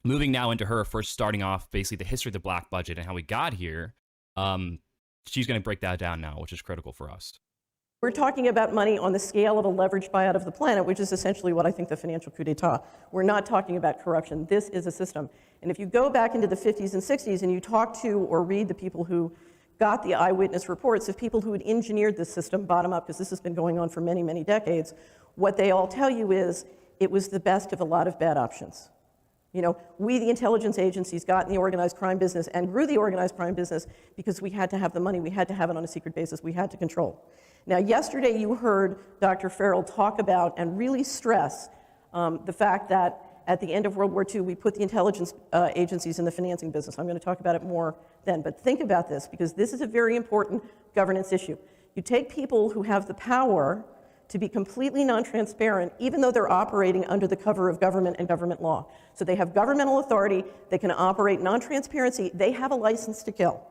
Moving now into her first starting off basically the history of the black budget and how we got here. She's going to break that down now, which is critical for us. We're talking about money on the scale of a leveraged buyout of the planet, which is essentially what I think the financial coup d'etat. We're not talking about corruption. This is a system. And if you go back into the 50s and 60s and you talk to or read the people who got the eyewitness reports of people who had engineered this system bottom up, because this has been going on for many, many decades, what they all tell you is it was the best of a lot of bad options. You know, we, the intelligence agencies, got in the organized crime business and grew the organized crime business because we had to have the money, we had to have it on a secret basis, we had to control. Now, yesterday you heard Dr. Farrell talk about and really stress the fact that at the end of World War II, we put the intelligence agencies in the financing business. I'm going to talk about it more then, but think about this, because this is a very important governance issue. You take people who have the power to be completely non-transparent, even though they're operating under the cover of government and government law. So they have governmental authority, they can operate non-transparency, they have a license to kill.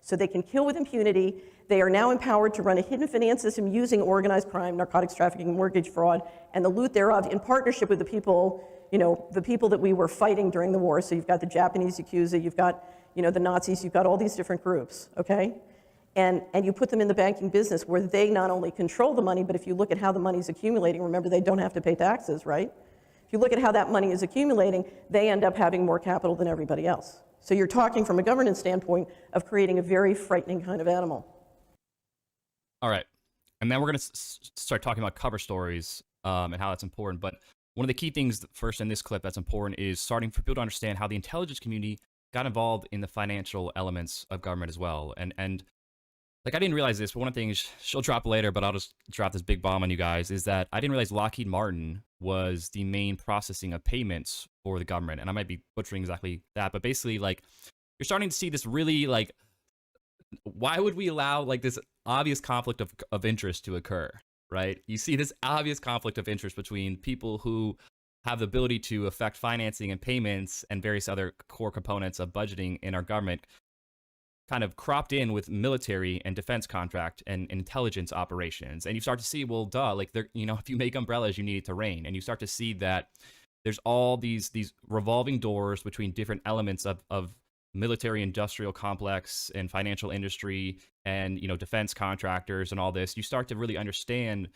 So they can kill with impunity. They are now empowered to run a hidden finance system using organized crime, narcotics trafficking, mortgage fraud, and the loot thereof in partnership with the people, you know, the people that we were fighting during the war. So you've got the Japanese Yakuza, you've got, you know, the Nazis, you've got all these different groups, okay? And you put them in the banking business where they not only control the money, but if you look at how the money's accumulating, remember they don't have to pay taxes, right? If you look at how that money is accumulating, they end up having more capital than everybody else. So you're talking from a governance standpoint of creating a very frightening kind of animal. All right. And then we're going to start talking about cover stories and how that's important. But one of the key things first in this clip that's important is starting for people to understand how the intelligence community got involved in the financial elements of government as well. And like, I didn't realize this, but one of the things she'll drop later, but I'll just drop this big bomb on you guys, is that I didn't realize Lockheed Martin was the main processing of payments for the government. And I might be butchering exactly that, but basically, like, you're starting to see this really, like, why would we allow, like, this obvious conflict of interest to occur, right? You see this obvious conflict of interest between people who have the ability to affect financing and payments and various other core components of budgeting in our government kind of cropped in with military and defense contract and intelligence operations. And you start to see, well, duh, like, you know, if you make umbrellas, you need it to rain. And you start to see that there's all these revolving doors between different elements of military industrial complex and financial industry and, you know, defense contractors and all this. You start to really understand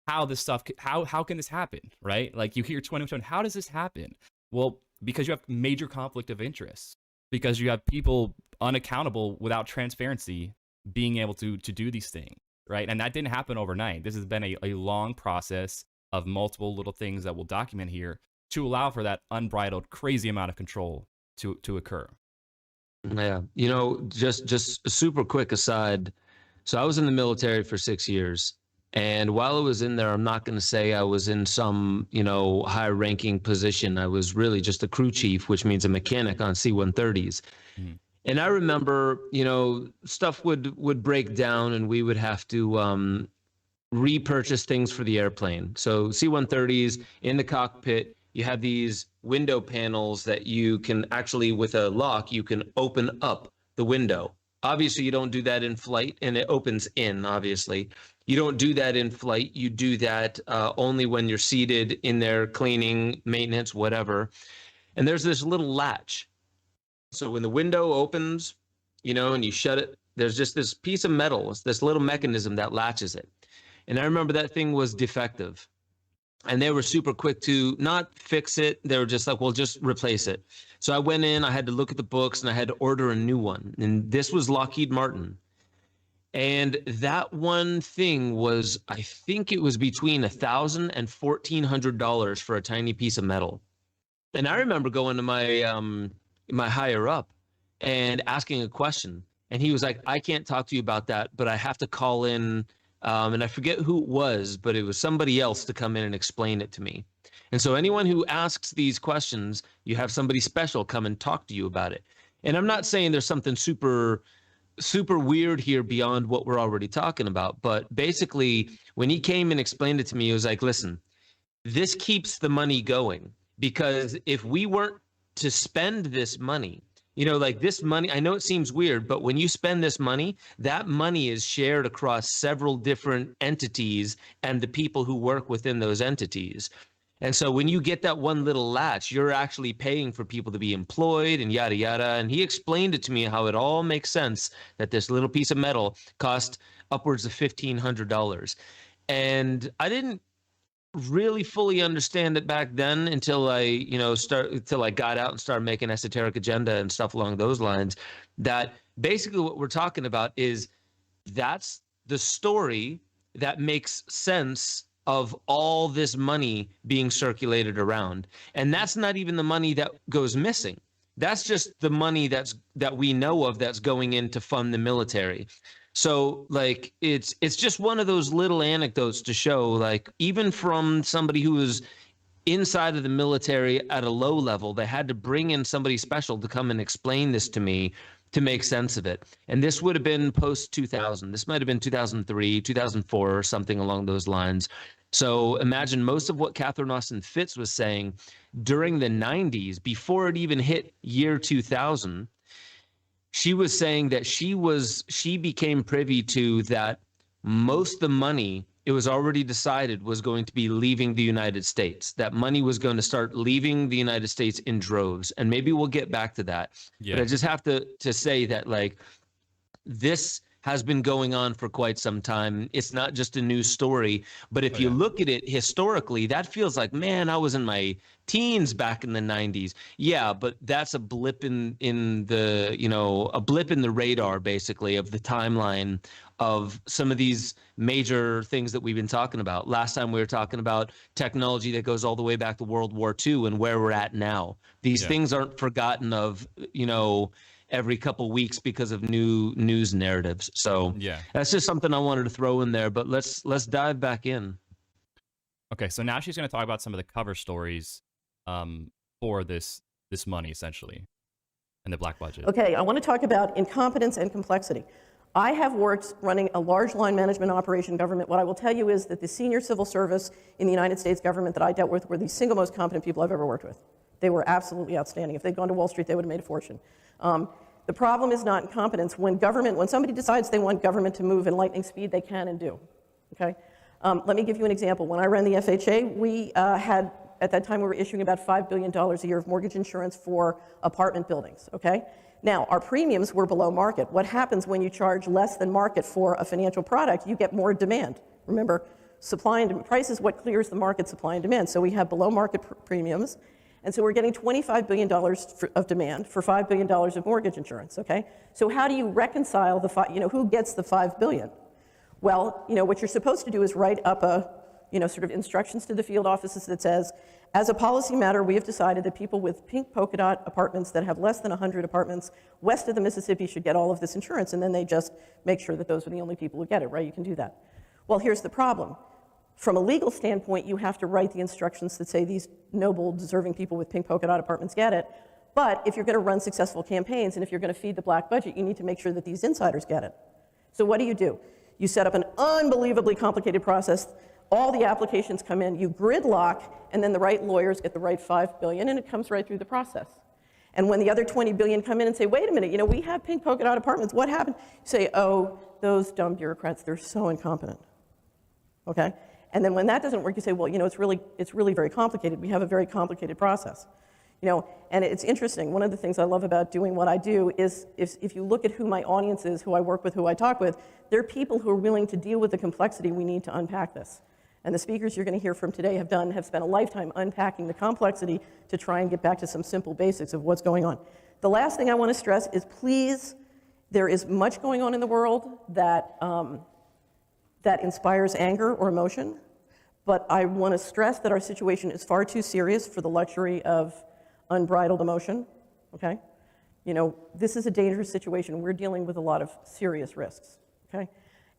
how this stuff, how can this happen, right? Like, you hear 2020, how does this happen? Well, because you have major conflict of interest, because you have people unaccountable without transparency being able to do these things, right? And that didn't happen overnight. This has been a long process of multiple little things that we'll document here to allow for that unbridled, crazy amount of control to occur. Yeah, you know, just a super quick aside. So I was in the military for 6 years. And while I was in there, I'm not going to say I was in some, you know, high-ranking position. I was really just a crew chief, which means a mechanic on C-130s. Mm-hmm. And I remember, you know, stuff would break down and we would have to repurchase things for the airplane. So C-130s in the cockpit, you have these window panels that you can actually, with a lock, you can open up the window. Obviously, you don't do that in flight, and it opens in, obviously. You don't do that in flight. You do that only when you're seated in there, cleaning, maintenance, whatever. And there's this little latch. So when the window opens, you know, and you shut it, there's just this piece of metal, this little mechanism that latches it. And I remember that thing was defective. And they were super quick to not fix it. They were just like, well, just replace it. So I went in, I had to look at the books, and I had to order a new one. And this was Lockheed Martin. And that one thing was, I think it was between $1,000 and $1,400 for a tiny piece of metal. And I remember going to my higher up and asking a question. And he was like, I can't talk to you about that, but I have to call in. And I forget who it was, but it was somebody else to come in and explain it to me. And so anyone who asks these questions, you have somebody special come and talk to you about it. And I'm not saying there's something super weird here beyond what we're already talking about. But basically, when he came and explained it to me, he was like, listen, this keeps the money going, because if we weren't to spend this money, you know, like this money, I know it seems weird, but when you spend this money, that money is shared across several different entities and the people who work within those entities. And so when you get that one little latch, you're actually paying for people to be employed and yada, yada. And he explained it to me how it all makes sense that this little piece of metal cost upwards of $1,500. And I didn't really fully understand it back then until I got out and started making esoteric agenda and stuff along those lines. That basically what we're talking about is that's the story that makes sense of all this money being circulated around. And that's not even the money that goes missing. That's just the money that we know of that's going in to fund the military. So like it's just one of those little anecdotes to show, like, even from somebody who was inside of the military at a low level, they had to bring in somebody special to come and explain this to me to make sense of it. And this would have been post 2000. This might have been 2003, 2004, or something along those lines. So imagine most of what Catherine Austin Fitts was saying during the 90s, before it even hit year 2000. She was saying that she became privy to that most of the money, it was already decided, was going to be leaving the United States. That money was going to start leaving the United States in droves. And maybe we'll get back to that. Yeah. But I just have to say that, like, this has been going on for quite some time. It's not just a news story, but if you look at it historically, that feels like, man, I was in my teens back in the 90s. Yeah, but that's a blip in the, a blip in the radar, basically, of the timeline of some of these major things that we've been talking about. Last time we were talking about technology that goes all the way back to World War II and where we're at now. These things aren't forgotten of, every couple weeks because of new news narratives. So that's just something I wanted to throw in there, but let's dive back in. Okay, so now she's going to talk about some of the cover stories for this money, essentially, and the black budget. Okay, I want to talk about incompetence and complexity. I have worked running a large line management operation government. What I will tell you is that the senior civil service in the United States government that I dealt with were the single most competent people I've ever worked with. They were absolutely outstanding. If they'd gone to Wall Street, they would have made a fortune. The problem is not incompetence. When somebody decides they want government to move in lightning speed, they can and do. Okay? Let me give you an example. When I ran the FHA, we had, at that time, we were issuing about $5 billion a year of mortgage insurance for apartment buildings. Okay? Now, our premiums were below market. What happens when you charge less than market for a financial product? You get more demand. Remember, supply and price is what clears the market, supply and demand. So we have below market premiums. And so we're getting $25 billion of demand for $5 billion of mortgage insurance, okay? So how do you reconcile who gets the $5 billion? Well, what you're supposed to do is write up sort of instructions to the field offices that says, as a policy matter, we have decided that people with pink polka dot apartments that have less than 100 apartments west of the Mississippi should get all of this insurance, and then they just make sure that those are the only people who get it, right? You can do that. Well, here's the problem. From a legal standpoint, you have to write the instructions that say these noble, deserving people with pink polka dot apartments get it. But if you're going to run successful campaigns and if you're going to feed the black budget, you need to make sure that these insiders get it. So what do? You set up an unbelievably complicated process. All the applications come in, you gridlock, and then the right lawyers get the right $5 billion, and it comes right through the process. And when the other $20 billion come in and say, wait a minute, we have pink polka dot apartments, what happened? You say, oh, those dumb bureaucrats, they're so incompetent. Okay? And then when that doesn't work, you say, well, it's really very complicated. We have a very complicated process. And it's interesting. One of the things I love about doing what I do is if you look at who my audience is, who I work with, who I talk with, they're people who are willing to deal with the complexity we need to unpack this. And the speakers you're going to hear from today have spent a lifetime unpacking the complexity to try and get back to some simple basics of what's going on. The last thing I want to stress is, please, there is much going on in the world that inspires anger or emotion. But I want to stress that our situation is far too serious for the luxury of unbridled emotion, okay? This is a dangerous situation. We're dealing with a lot of serious risks, okay?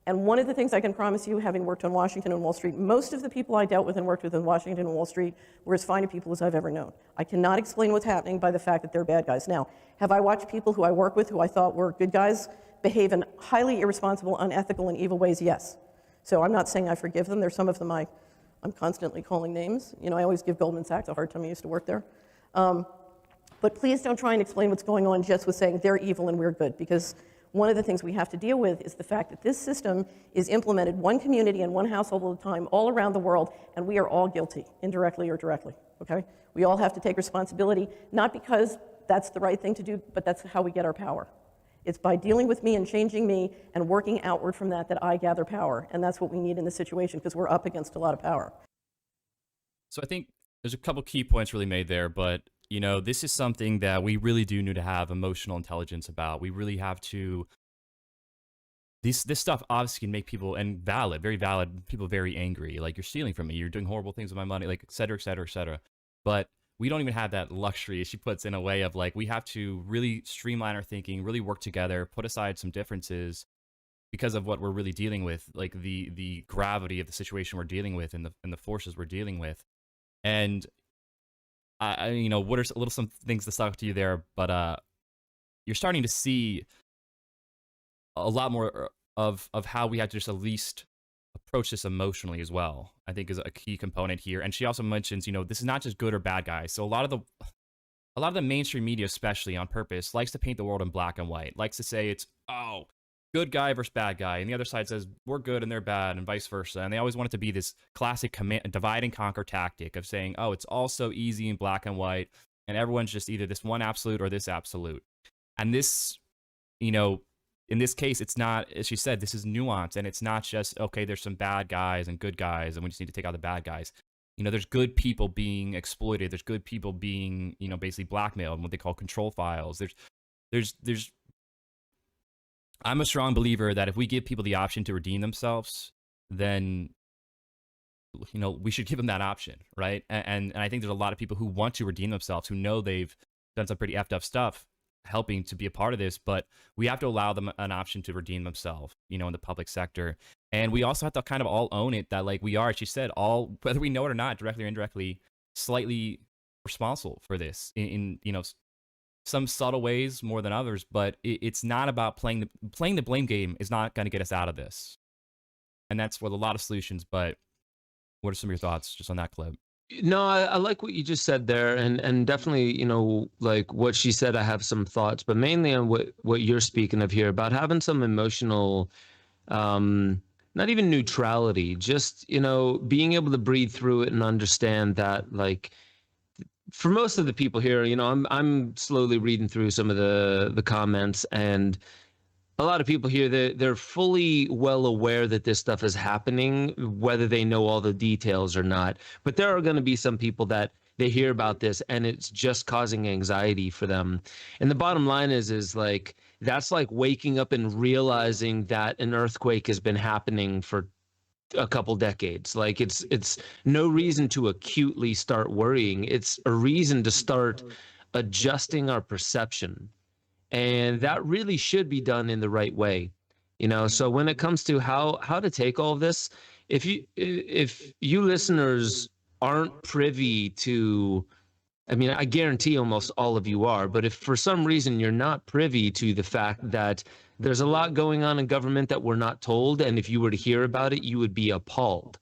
And one of the things I can promise you, having worked on Washington and Wall Street, most of the people I dealt with and worked with in Washington and Wall Street were as fine people as I've ever known. I cannot explain what's happening by the fact that they're bad guys. Now, have I watched people who I work with who I thought were good guys behave in highly irresponsible, unethical, and evil ways? Yes. So I'm not saying I forgive them. There's some of them I'm constantly calling names. I always give Goldman Sachs a hard time. I used to work there. But please don't try and explain what's going on just with saying they're evil and we're good, because one of the things we have to deal with is the fact that this system is implemented one community and one household at a time all around the world, and we are all guilty, indirectly or directly, okay? We all have to take responsibility, not because that's the right thing to do, but that's how we get our power. It's by dealing with me and changing me and working outward from that that I gather power, and that's what we need in this situation because we're up against a lot of power. So I think there's a couple key points really made there, but you know, this is something that we really do need to have emotional intelligence about. We really have to. This stuff obviously can make people, and very valid, people very angry. Like, you're stealing from me, you're doing horrible things with my money, like, et cetera, et cetera, et cetera. But we don't even have that luxury, as she puts, in a way of like, we have to really streamline our thinking, really work together, put aside some differences because of what we're really dealing with, like the gravity of the situation we're dealing with and the forces we're dealing with. And I you know, what are some things that stuck to you there? But you're starting to see a lot more of how we have to just at least approach this emotionally as well, I think, is a key component here. And she also mentions, you know, this is not just good or bad guys. So a lot of the mainstream media, especially on purpose, likes to paint the world in black and white, likes to say it's, oh, good guy versus bad guy, and the other side says we're good and they're bad, and vice versa. And they always want it to be this classic divide and conquer tactic of saying, oh, it's all so easy in black and white, and everyone's just either this one absolute or this absolute. And this, you know, in this case, it's not, as she said, this is nuance, and it's not just, okay, there's some bad guys and good guys, and we just need to take out the bad guys. You know, there's good people being exploited. There's good people being, you know, basically blackmailed, and what they call control files. There's I'm a strong believer that if we give people the option to redeem themselves, then, you know, we should give them that option, right? And I think there's a lot of people who want to redeem themselves, who know they've done some pretty effed up stuff, helping to be a part of this, but we have to allow them an option to redeem themselves, you know, in the public sector. And we also have to kind of all own it that, like, we are, as she said, all, whether we know it or not, directly or indirectly, slightly responsible for this in you know, some subtle ways more than others. But it's not about playing the blame game is not going to get us out of this. And that's with a lot of solutions. But what are some of your thoughts just on that clip? No, I like what you just said there, and definitely, you know, like what she said, I have some thoughts, but mainly on what you're speaking of here about having some emotional, not even neutrality, just, you know, being able to breathe through it and understand that, like, for most of the people here, you know, I'm slowly reading through some of the comments, and a lot of people here, they're fully well aware that this stuff is happening, whether they know all the details or not. But there are going to be some people that they hear about this and it's just causing anxiety for them. And the bottom line is like, that's like waking up and realizing that an earthquake has been happening for a couple decades. Like, it's no reason to acutely start worrying. It's a reason to start adjusting our perception. And that really should be done in the right way, you know. So when it comes to how to take all of this, if you listeners aren't privy to, I mean, I guarantee almost all of you are, but if for some reason you're not privy to the fact that there's a lot going on in government that we're not told, and if you were to hear about it, you would be appalled.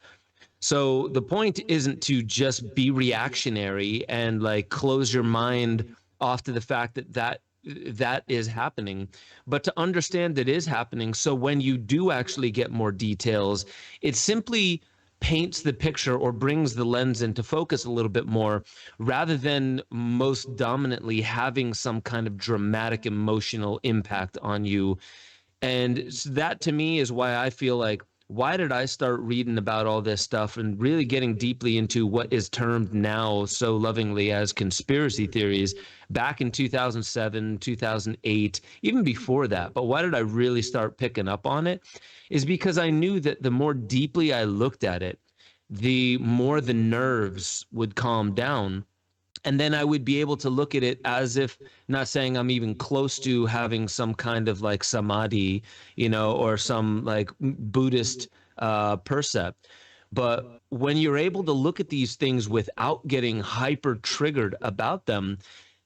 So the point isn't to just be reactionary and like close your mind off to the fact that is happening, but to understand that is happening. So when you do actually get more details, it simply paints the picture or brings the lens into focus a little bit more, rather than most dominantly having some kind of dramatic emotional impact on you. And that, to me, is why I feel like, why did I start reading about all this stuff and really getting deeply into what is termed now so lovingly as conspiracy theories back in 2007, 2008, even before that? But why did I really start picking up on it? Is because I knew that the more deeply I looked at it, the more the nerves would calm down. And then I would be able to look at it as if, not saying I'm even close to having some kind of like samadhi, you know, or some like Buddhist percept. But when you're able to look at these things without getting hyper triggered about them,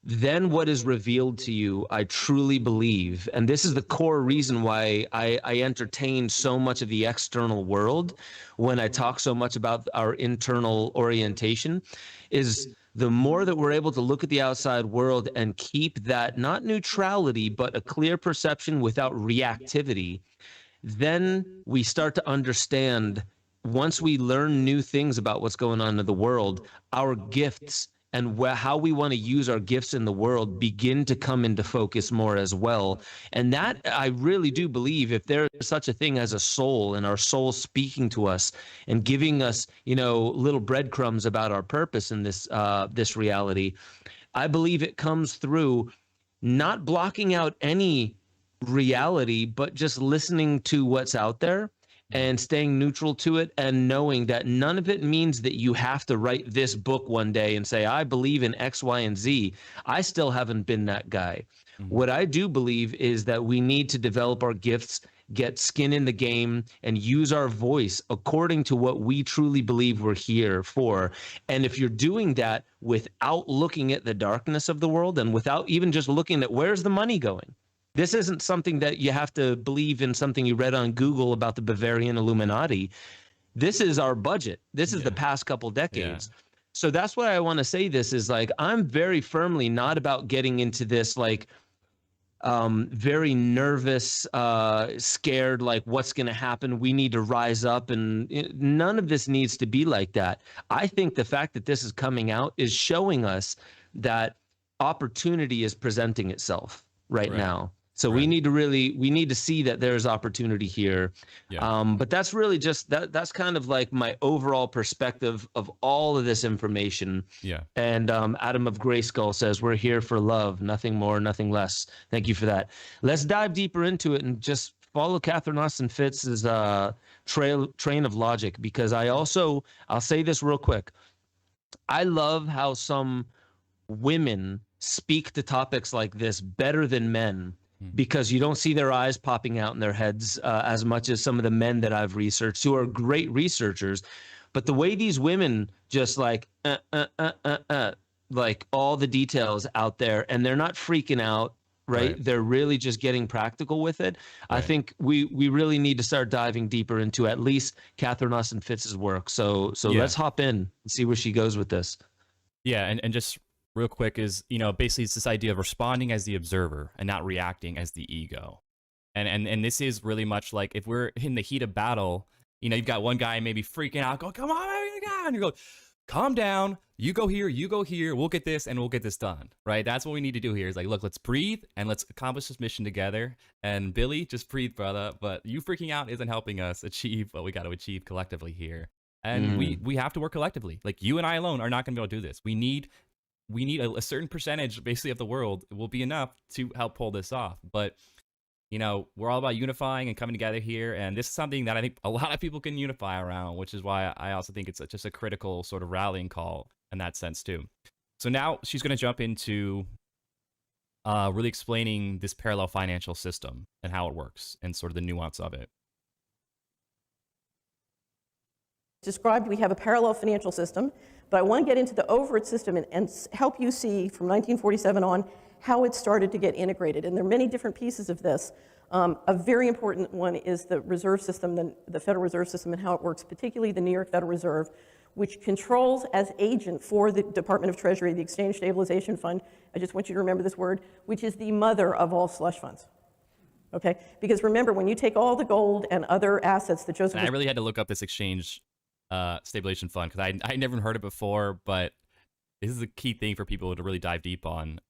then what is revealed to you, I truly believe, and this is the core reason why I entertain so much of the external world when I talk so much about our internal orientation, is the more that we're able to look at the outside world and keep that, not neutrality, but a clear perception without reactivity, then we start to understand, once we learn new things about what's going on in the world, our gifts and how we want to use our gifts in the world begin to come into focus more as well. And that, I really do believe, if there is such a thing as a soul, and our soul speaking to us and giving us, little breadcrumbs about our purpose in this reality, I believe it comes through not blocking out any reality, but just listening to what's out there and staying neutral to it, and knowing that none of it means that you have to write this book one day and say, I believe in X, Y, and Z. I still haven't been that guy. What I do believe is that we need to develop our gifts, get skin in the game, and use our voice according to what we truly believe we're here for. And if you're doing that without looking at the darkness of the world, and without even just looking at where's the money going, this isn't something that you have to believe in something you read on Google about the Bavarian Illuminati. This is our budget. This is the past couple decades. Yeah. So that's why I want to say this is, like, I'm very firmly not about getting into this, like, very nervous, scared, like, what's going to happen? We need to rise up. And none of this needs to be like that. I think the fact that this is coming out is showing us that opportunity is presenting itself right now. So we need to see that there's opportunity here. Yeah. But that's really just that's kind of like my overall perspective of all of this information. Yeah. And Adam of Grayskull says, we're here for love, nothing more, nothing less. Thank you for that. Let's dive deeper into it and just follow Catherine Austin Fitz's train of logic, because I'll say this real quick. I love how some women speak to topics like this better than men, because you don't see their eyes popping out in their heads as much as some of the men that I've researched, who are great researchers. But the way these women just like all the details out there, and they're not freaking out, right? They're really just getting practical with it. Right. I think we really need to start diving deeper into at least Catherine Austin Fitz's work. So let's hop in and see where she goes with this. Yeah, and just real quick is, basically it's this idea of responding as the observer and not reacting as the ego. And this is really much like, if we're in the heat of battle, you've got one guy maybe freaking out, go, come on, and you go, calm down, you go here, we'll get this, and we'll get this done, right? That's what we need to do here, is like, look, let's breathe, and let's accomplish this mission together. And Billy, just breathe, brother, but you freaking out isn't helping us achieve what we got to achieve collectively here. And we have to work collectively. Like, you and I alone are not going to be able to do this. We need a certain percentage, basically, of the world will be enough to help pull this off. But, we're all about unifying and coming together here. And this is something that I think a lot of people can unify around, which is why I also think it's just a critical sort of rallying call in that sense, too. So now she's going to jump into really explaining this parallel financial system and how it works and sort of the nuance of it. Described, we have a parallel financial system, but I want to get into the overage system and help you see from 1947 on how it started to get integrated. And there are many different pieces of this. A very important one is the reserve system, the Federal Reserve System, and how it works, particularly the New York Federal Reserve, which controls as agent for the Department of Treasury, the Exchange Stabilization Fund. I just want you to remember this word, which is the mother of all slush funds. Okay? Because remember, when you take all the gold and other assets that Joseph... I really had to look up this exchange stabilization fund, because I never heard it before, but this is a key thing for people to really dive deep on.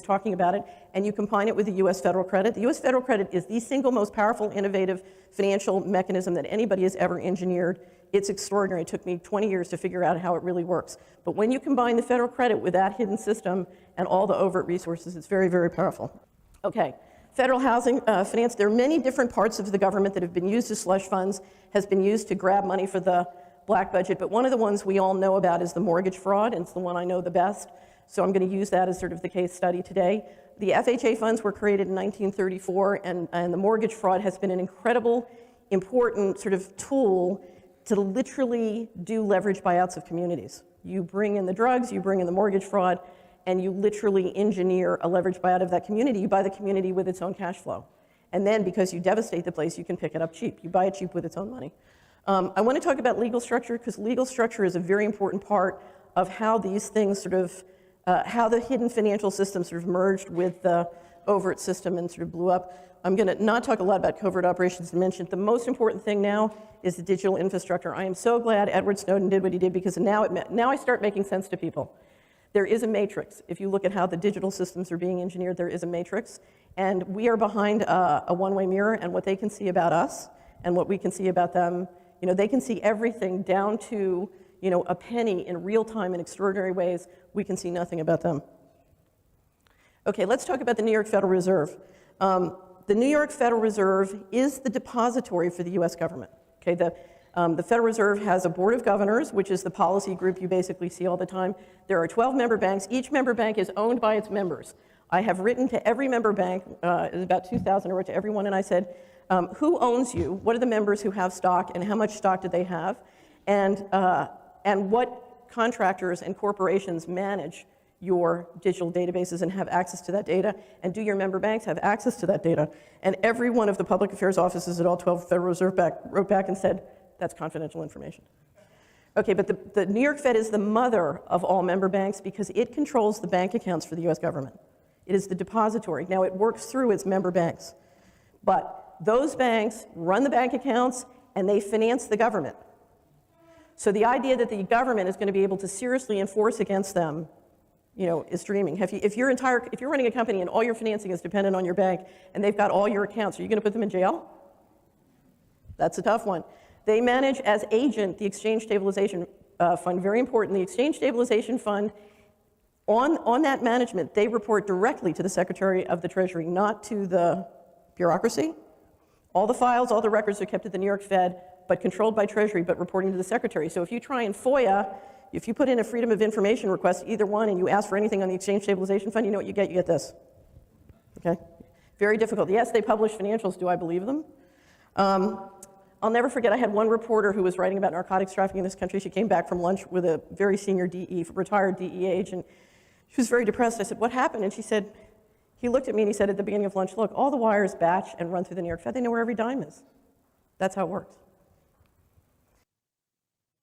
Talking about it, and you combine it with the U.S. federal credit. The U.S. federal credit is the single most powerful, innovative financial mechanism that anybody has ever engineered. It's extraordinary. It took me 20 years to figure out how it really works. But when you combine the federal credit with that hidden system and all the overt resources, it's very, very powerful. Okay. Federal housing finance, there are many different parts of the government that have been used as slush funds, has been used to grab money for the black budget, but one of the ones we all know about is the mortgage fraud, and it's the one I know the best, so I'm going to use that as sort of the case study today. The FHA funds were created in 1934, and the mortgage fraud has been an incredible, important sort of tool to literally do leverage buyouts of communities. You bring in the drugs, you bring in the mortgage fraud, and you literally engineer a leverage buyout of that community. You buy the community with its own cash flow. And then because you devastate the place, you can pick it up cheap. You buy it cheap with its own money. I want to talk about legal structure, because legal structure is a very important part of how these things sort of, how the hidden financial system sort of merged with the overt system and sort of blew up. I'm going to not talk a lot about covert operations and mention the most important thing now is the digital infrastructure. I am so glad Edward Snowden did what he did, because now I start making sense to people. There is a matrix. If you look at how the digital systems are being engineered, there is a matrix. And we are behind a one-way mirror, and what they can see about us and what we can see about them, you know, they can see everything down to, you know, a penny in real time in extraordinary ways. We can see nothing about them. Okay, let's talk about the New York Federal Reserve. The New York Federal Reserve is the depository for the US government. Okay, the Federal Reserve has a board of governors, which is the policy group you basically see all the time. There are 12 member banks. Each member bank is owned by its members. I have written to every member bank, it was about 2,000, I wrote to everyone, and I said, who owns you? What are the members who have stock, and how much stock do they have? And what contractors and corporations manage your digital databases and have access to that data, and do your member banks have access to that data? And every one of the public affairs offices at all 12 Federal Reserve wrote back and said, that's confidential information. Okay, but the New York Fed is the mother of all member banks because it controls the bank accounts for the US government. It is the depository. Now, it works through its member banks, but those banks run the bank accounts and they finance the government. So the idea that the government is going to be able to seriously enforce against them, you know, is dreaming. If you're running a company and all your financing is dependent on your bank and they've got all your accounts, are you going to put them in jail? That's a tough one. They manage as agent the Exchange Stabilization Fund, very important. The Exchange Stabilization Fund, on that management, they report directly to the Secretary of the Treasury, not to the bureaucracy. All the files, all the records are kept at the New York Fed, but controlled by Treasury, but reporting to the Secretary. So if you try and FOIA, if you put in a Freedom of Information request, either one, and you ask for anything on the Exchange Stabilization Fund, you know what you get? You get this. Okay? Very difficult. Yes, they publish financials. Do I believe them? I'll never forget, I had one reporter who was writing about narcotics trafficking in this country. She came back from lunch with a very senior DE, retired DE agent. She was very depressed. I said, what happened? And she said, he looked at me and he said at the beginning of lunch, look, all the wires batch and run through the New York Fed. They know where every dime is. That's how it works.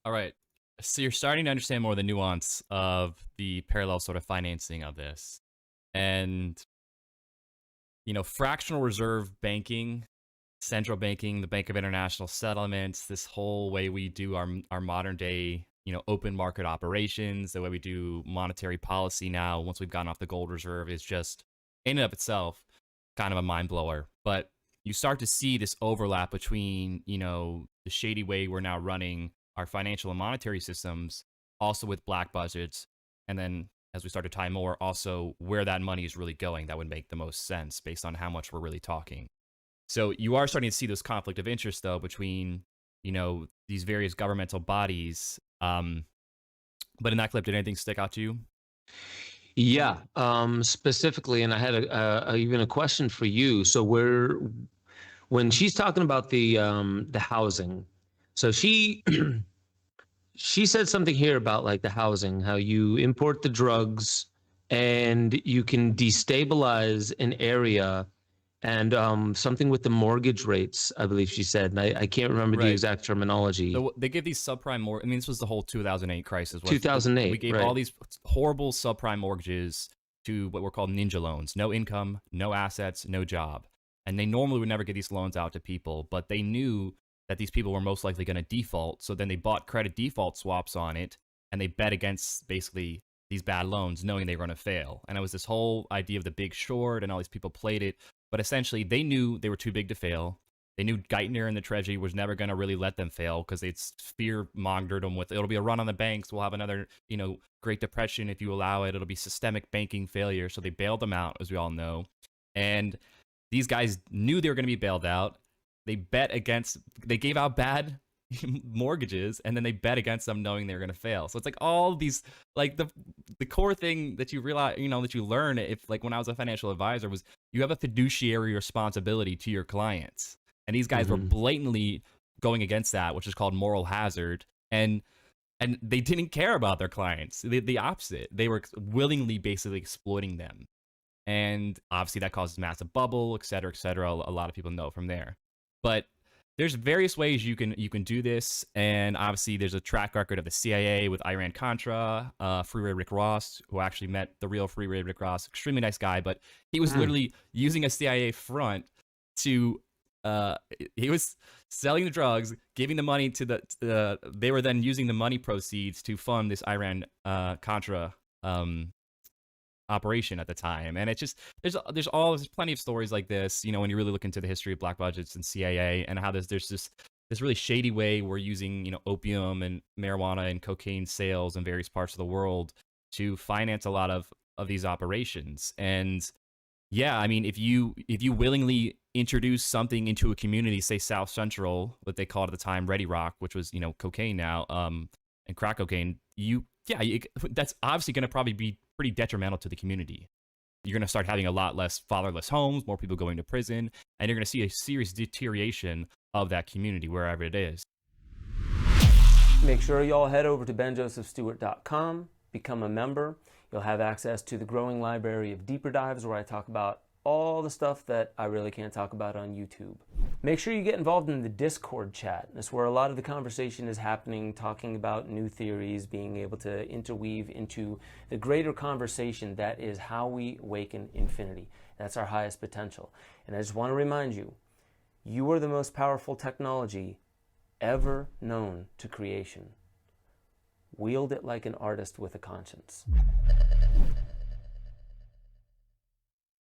All right. So you're starting to understand more the nuance of the parallel sort of financing of this. And, you know, fractional reserve banking, central banking, the Bank of International Settlements, this whole way we do our modern day, you know, open market operations, the way we do monetary policy now, once we've gotten off the gold reserve, is just in and of itself kind of a mind blower. But you start to see this overlap between, you know, the shady way we're now running our financial and monetary systems, also with black budgets, and then as we start to tie more, also where that money is really going. That would make the most sense based on how much we're really talking. So you are starting to see this conflict of interest, though, between, you know, these various governmental bodies. But in that clip, did anything stick out to you? Yeah, specifically, and I had even a question for you. So when she's talking about the housing, so she she said something here about like the housing, how you import the drugs and you can destabilize an area, and something with the mortgage rates, I believe she said. And I can't remember the exact terminology. So they give these subprime mortgages. I mean, this was the whole 2008 crisis. 2008, we gave all these horrible subprime mortgages to what were called ninja loans. No income, no assets, no job. And they normally would never get these loans out to people, but they knew that these people were most likely going to default. So then they bought credit default swaps on it, and they bet against basically these bad loans, knowing they were going to fail. And it was this whole idea of the big short, and all these people played it. But essentially, they knew they were too big to fail. They knew Geithner and the Treasury was never going to really let them fail because they'd fear-mongered them with, it'll be a run on the banks, we'll have another, you know, Great Depression if you allow it, it'll be systemic banking failure. So they bailed them out, as we all know. And these guys knew they were going to be bailed out. They gave out bad mortgages, and then they bet against them knowing they were going to fail. So it's like all these, like the core thing that you realize, you know, that you learn, if like when I was a financial advisor, was you have a fiduciary responsibility to your clients. And these guys were blatantly going against that, which is called moral hazard. And and they didn't care about their clients. The opposite. They were willingly basically exploiting them. And obviously that causes massive bubble, et cetera, et cetera. A lot of people know from there. But there's various ways you can do this, and obviously there's a track record of the CIA with Iran-Contra, Freeway Rick Ross, who actually met the real Freeway Rick Ross, extremely nice guy, but he was literally using a CIA front to, he was selling the drugs, giving the money to they were then using the money proceeds to fund this Iran-Contra operation at the time. And it's just there's plenty of stories like this, when you really look into the history of black budgets and CIA, and how there's this really shady way we're using opium and marijuana and cocaine sales in various parts of the world to finance a lot of these operations. And yeah, I mean, if you willingly introduce something into a community, say South Central, what they called at the time Ready Rock, which was cocaine now, and crack cocaine, that's obviously going to probably be pretty detrimental to the community. You're going to start having a lot less fatherless homes, more people going to prison, and you're going to see a serious deterioration of that community wherever it is. Make sure y'all head over to benjosephstewart.com, become a member. You'll have access to the growing library of deeper dives where I talk about all the stuff that I really can't talk about on YouTube. Make sure you get involved in the Discord chat. That's where a lot of the conversation is happening, talking about new theories, being able to interweave into the greater conversation that is how we awaken infinity. That's our highest potential. And I just want to remind you, you are the most powerful technology ever known to creation. Wield it like an artist with a conscience.